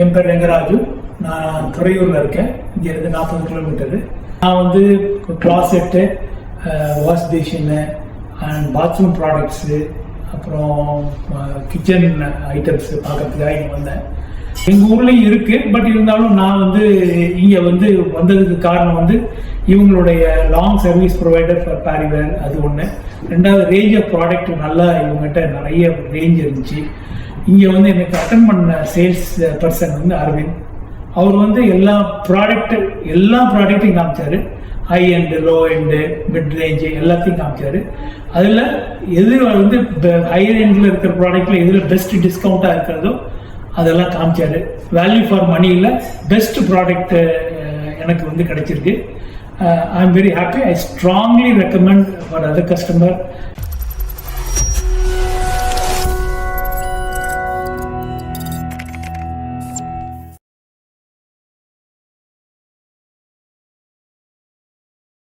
என் பேர் ரெங்கராஜு. நான் துறையூரில் இருக்கேன். இங்கேருந்து 40 கிலோமீட்டரு. நான் வந்து closet, wash basin and bathroom products, அப்புறம் கிச்சன் ஐட்டம்ஸ் பார்க்கறதுக்காக இங்கே வந்தேன். எங்கள் ஊர்லேயும் இருக்குது. பட் இருந்தாலும் நான் வந்து இங்கே வந்து வந்ததுக்கு காரணம் வந்து இவங்களுடைய long service provider for Parryware, அது ஒன்று. ரெண்டாவது, ரேஞ்ச் ஆஃப் ப்ராடக்ட் நல்லா இவங்ககிட்ட நிறைய ரேஞ்ச் இருந்துச்சு. இங்கே வந்து எனக்கு அட்டன் பண்ண சேல்ஸ் பர்சன் வந்து அரவிந்த். அவர் வந்து எல்லா ப்ராடக்ட்டையும் காமிச்சாரு. High end, low end, mid range எல்லாத்தையும் காமிச்சாரு. அதில் எது வந்து ஹையர் எண்டில் இருக்கிற ப்ராடக்டில் எதில் பெஸ்ட் டிஸ்கவுண்ட்டாக இருக்கிறதோ அதெல்லாம் காமிச்சாரு. வேல்யூ ஃபார் மணியில் பெஸ்ட் ப்ராடக்ட் எனக்கு வந்து கிடைச்சிருக்கு. I am very happy. I strongly recommend for other customer.